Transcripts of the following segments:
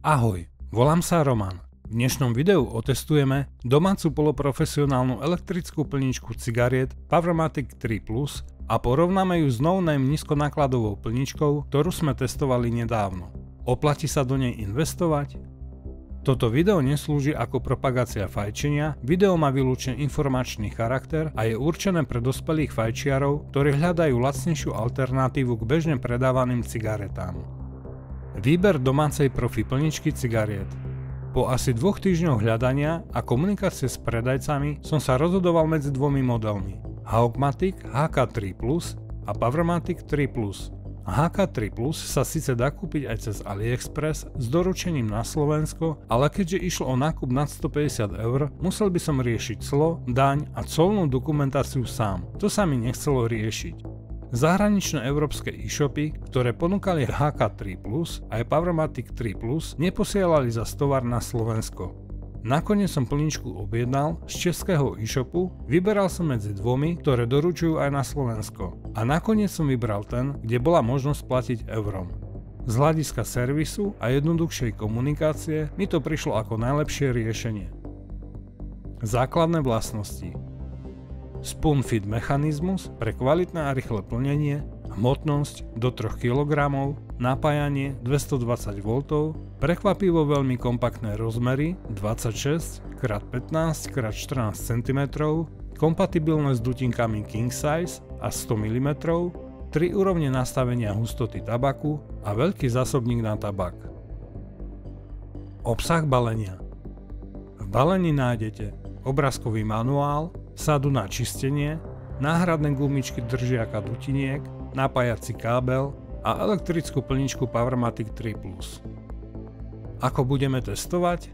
Ahoj, volám sa Roman. V dnešnom videu otestujeme domácu poloprofesionálnu elektrickú plničku cigariet Powermatic 3 Plus a porovnáme ju s no-name nízkonákladovou plničkou, ktorú sme testovali nedávno. Oplatí sa do nej investovať? Toto video neslúži ako propagácia fajčenia, video má výlučne informačný charakter a je určené pre dospelých fajčiarov, ktorí hľadajú lacnejšiu alternatívu k bežne predávaným cigaretám. Výber domácej profi plničky cigariet. Po asi 2 týždňoch hľadania a komunikácie s predajcami som sa rozhodoval medzi dvomi modelmi Haugmatic HK3 Plus a Powermatic 3 Plus. HK3 Plus sa síce dá kúpiť aj cez AliExpress s doručením na Slovensko, ale keďže išlo o nákup nad 150 €, musel by som riešiť clo, daň a colnú dokumentáciu sám. To sa mi nechcelo riešiť. Zahraničné európske e-shopy, ktoré ponúkali HK3 Plus aj Powermatic 3 Plus, neposielali za tovar na Slovensko. Nakoniec som plničku objednal z českého e-shopu, vyberal som medzi dvomi, ktoré doručujú aj na Slovensko. A nakoniec som vybral ten, kde bola možnosť platiť eurom. Z hľadiska servisu a jednoduchšej komunikácie mi to prišlo ako najlepšie riešenie. Základné vlastnosti. Spoon-feed mechanizmus pre kvalitné a rýchle plnenie, hmotnosť do 3 kg, napájanie 220 V, prekvapivo veľmi kompaktné rozmery 26x15x14 cm, kompatibilné s dutinkami King Size a 100 mm, 3 úrovne nastavenia hustoty tabaku a veľký zásobník na tabak. Obsah balenia. V balení nájdete obrázkový manuál, sadu na čistenie, náhradné gumičky držiaka dutiniek, napájací kábel a elektrickú plničku Powermatic 3 Plus. Ako budeme testovať?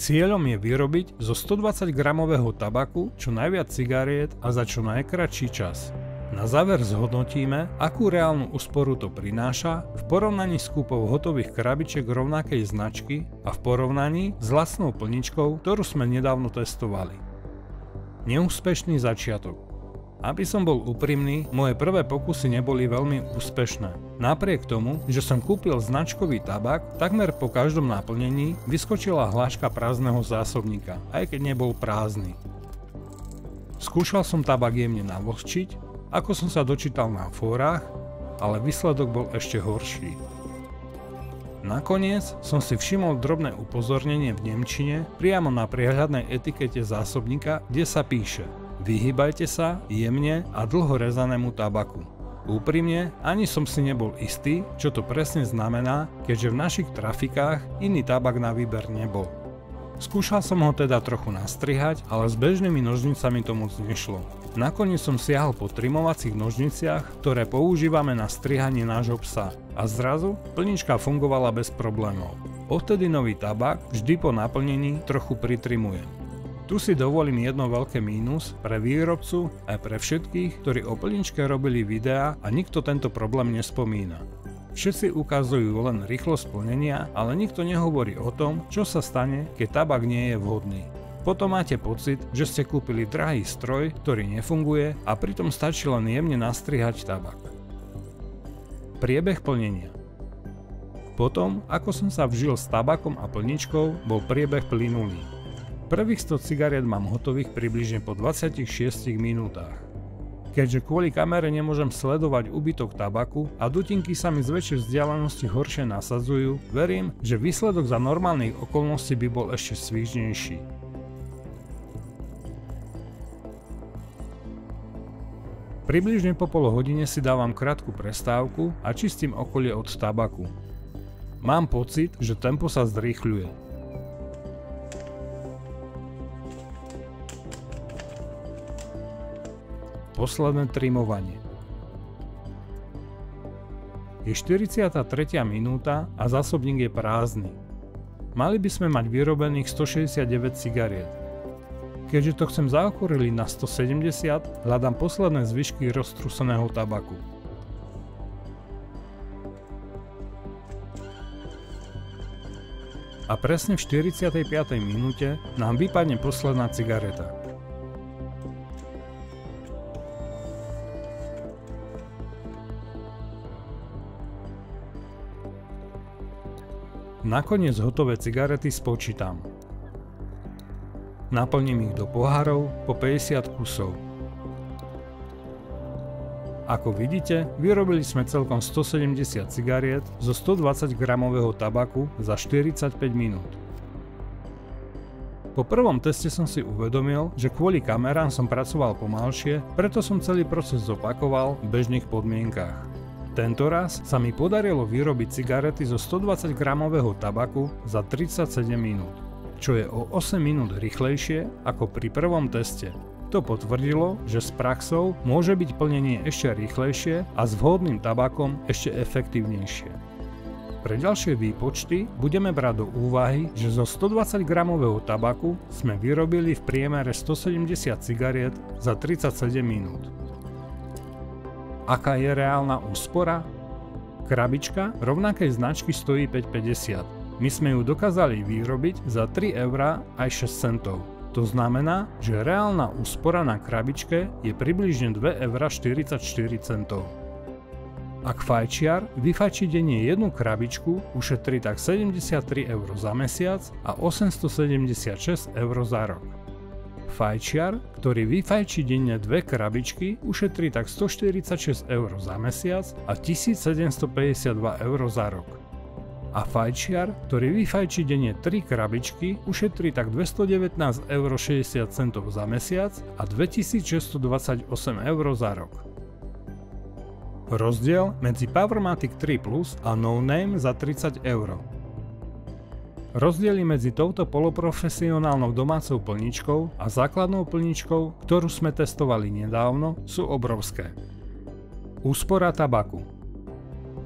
Cieľom je vyrobiť zo 120 gramového tabaku čo najviac cigariet a za čo najkratší čas. Na záver zhodnotíme, akú reálnu úsporu to prináša v porovnaní s kúpou hotových krabičiek rovnakej značky a v porovnaní s lacnou plničkou, ktorú sme nedávno testovali. Neúspešný začiatok. Aby som bol úprimný, moje prvé pokusy neboli veľmi úspešné. Napriek tomu, že som kúpil značkový tabak, takmer po každom naplnení vyskočila hláška prázdneho zásobníka, aj keď nebol prázdny. Skúšal som tabak jemne navlhčiť, ako som sa dočítal na fórach, ale výsledok bol ešte horší. Nakoniec som si všimol drobné upozornenie v nemčine priamo na priehľadnej etikete zásobníka, kde sa píše: vyhýbajte sa jemne a dlho rezanému tabaku. Úprimne, ani som si nebol istý, čo to presne znamená, keďže v našich trafikách iný tabak na výber nebol. Skúšal som ho teda trochu nastrihať, ale s bežnými nožnicami to moc nešlo. Nakoniec som siahol po trimovacích nožniciach, ktoré používame na strihanie nášho psa. A zrazu plnička fungovala bez problémov. Odtedy nový tabak vždy po naplnení trochu pritrimujem. Tu si dovolím jedno veľké mínus pre výrobcu aj pre všetkých, ktorí o plničke robili videá a nikto tento problém nespomína. Všetci ukazujú len rýchlosť plnenia, ale nikto nehovorí o tom, čo sa stane, keď tabak nie je vhodný. Potom máte pocit, že ste kúpili drahý stroj, ktorý nefunguje a pritom stačí len jemne nastrihať tabak. Priebeh plnenia. Potom, ako som sa vžil s tabakom a plničkou, bol priebeh plynulý. Prvých 100 cigariet mám hotových približne po 26 minútach. Keďže kvôli kamere nemôžem sledovať úbytok tabaku a dutinky sa mi z väčšej vzdialenosti horšie nasadzujú, verím, že výsledok za normálnych okolností by bol ešte svížnejší. Približne po pol hodine si dávam krátku prestávku a čistím okolie od tabaku. Mám pocit, že tempo sa zrýchľuje. Posledné trimovanie. Je 43. minúta a zásobník je prázdny. Mali by sme mať vyrobených 169 cigariet. Keďže to chcem zaokrúhliť na 170, hľadám posledné zvyšky roztrúseného tabaku. A presne v 45. minúte nám vypadne posledná cigareta. Nakoniec hotové cigarety spočítam. Naplním ich do pohárov po 50 kusov. Ako vidíte, vyrobili sme celkom 170 cigariet zo 120 gramového tabaku za 45 minút. Po prvom teste som si uvedomil, že kvôli kamerám som pracoval pomalšie, preto som celý proces zopakoval v bežných podmienkach. Tento raz sa mi podarilo vyrobiť cigarety zo 120 gramového tabaku za 37 minút, čo je o 8 minút rýchlejšie ako pri prvom teste. To potvrdilo, že s praxou môže byť plnenie ešte rýchlejšie a s vhodným tabakom ešte efektívnejšie. Pre ďalšie výpočty budeme brať do úvahy, že zo 120 gramového tabaku sme vyrobili v priemere 170 cigariet za 37 minút. Aká je reálna úspora? Krabička rovnakej značky stojí 5,50. My sme ju dokázali vyrobiť za 3 € aj 6 centov. To znamená, že reálna úspora na krabičke je približne 2,44 €. Ak fajčiar vyfajčí denne jednu krabičku, ušetrí tak 73 € za mesiac a 876 € za rok. Fajčiar, ktorý vyfajčí denne dve krabičky, ušetrí tak 146 € za mesiac a 1752 € za rok. A fajčiar, ktorý vyfajčí denne 3 krabičky, ušetrí tak 219,60 € za mesiac a 2628 € za rok. Rozdiel medzi Powermatic 3 Plus a No Name za 30 €. Rozdiely medzi touto poloprofesionálnou domácou plničkou a základnou plničkou, ktorú sme testovali nedávno, sú obrovské. Úspora tabaku.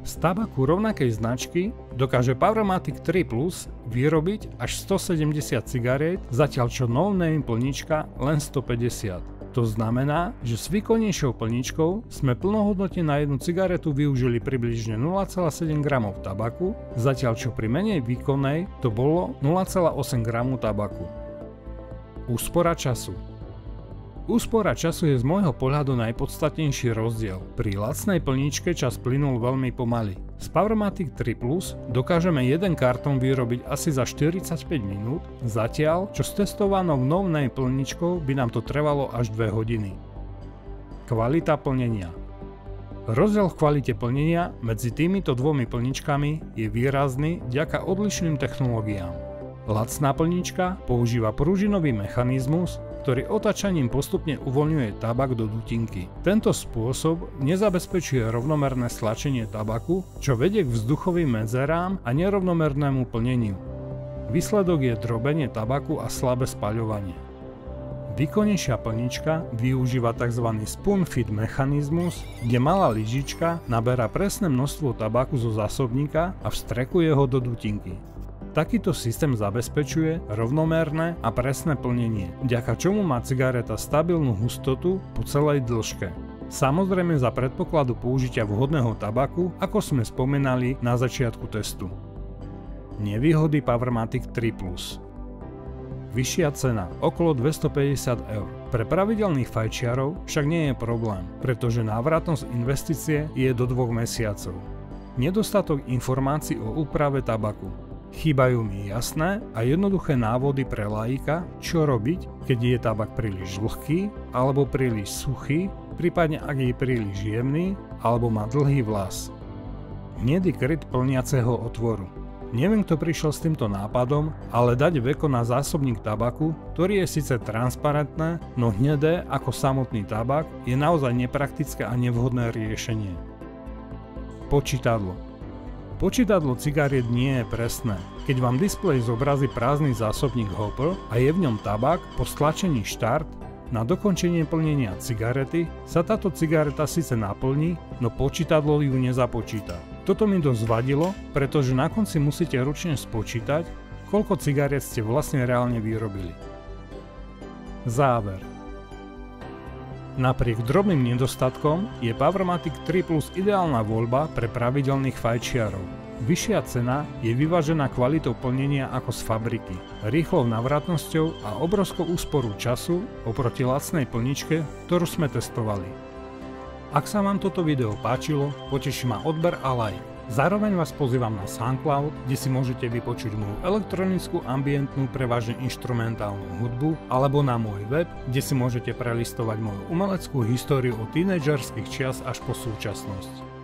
Z tabaku rovnakej značky dokáže Powermatic 3 Plus vyrobiť až 170 cigariet, zatiaľ čo No Name plnička len 150. To znamená, že s výkonnejšou plničkou sme plnohodnotne na jednu cigaretu využili približne 0,7 g tabaku, zatiaľ čo pri menej výkonnej to bolo 0,8 g tabaku. Úspora času. Úspora času je z môjho pohľadu najpodstatnejší rozdiel. Pri lacnej plničke čas plynul veľmi pomaly. Z Powermatic 3 Plus dokážeme jeden kartón vyrobiť asi za 45 minút, zatiaľ čo s testovanou No Name plničkou by nám to trvalo až 2 hodiny. Kvalita plnenia. Rozdiel v kvalite plnenia medzi týmito dvomi plničkami je výrazný vďaka odlišným technológiám. Lacná plnička používa pružinový mechanizmus, ktorý otáčaním postupne uvoľňuje tabak do dutinky. Tento spôsob nezabezpečuje rovnomerné stlačenie tabaku, čo vedie k vzduchovým medzerám a nerovnomernému plneniu. Výsledok je drobenie tabaku a slabé spaľovanie. Výkonnejšia plnička využíva tzv. Spoon feed mechanizmus, kde malá lyžička naberá presné množstvo tabaku zo zásobníka a vstrekuje ho do dutinky. Takýto systém zabezpečuje rovnomerné a presné plnenie, vďaka čomu má cigareta stabilnú hustotu po celej dĺžke. Samozrejme za predpokladu použitia vhodného tabaku, ako sme spomenali na začiatku testu. Nevýhody Powermatic 3 Plus. Vyššia cena, okolo 250 €. Pre pravidelných fajčiarov však nie je problém, pretože návratnosť investície je do 2 mesiacov. Nedostatok informácií o úprave tabaku. Chýbajú mi jasné a jednoduché návody pre laika, čo robiť, keď je tabak príliš vlhký alebo príliš suchý, prípadne ak je príliš jemný alebo má dlhý vlas. Hnedý kryt plniaceho otvoru. Neviem, kto prišiel s týmto nápadom, ale dať veko na zásobník tabaku, ktorý je síce transparentné, no hnedé ako samotný tabak, je naozaj nepraktické a nevhodné riešenie. Počítadlo. Počítadlo cigariet nie je presné. Keď vám displej zobrazí prázdny zásobník hopper a je v ňom tabak, po stlačení štart, na dokončenie plnenia cigarety sa táto cigareta síce naplní, no počítadlo ju nezapočíta. Toto mi dosť vadilo, pretože na konci musíte ručne spočítať, koľko cigariet ste vlastne reálne vyrobili. Záver. Napriek drobným nedostatkom je Powermatic 3 Plus ideálna voľba pre pravidelných fajčiarov. Vyššia cena je vyvážená kvalitou plnenia ako z fabriky, rýchlou návratnosťou a obrovskou úsporou času oproti lacnej plničke, ktorú sme testovali. Ak sa vám toto video páčilo, poteší ma odber a like. Zároveň vás pozývam na SoundCloud, kde si môžete vypočuť moju elektronickú, ambientnú, prevažne inštrumentálnu hudbu, alebo na môj web, kde si môžete prelistovať moju umeleckú históriu od tínedžerských čias až po súčasnosť.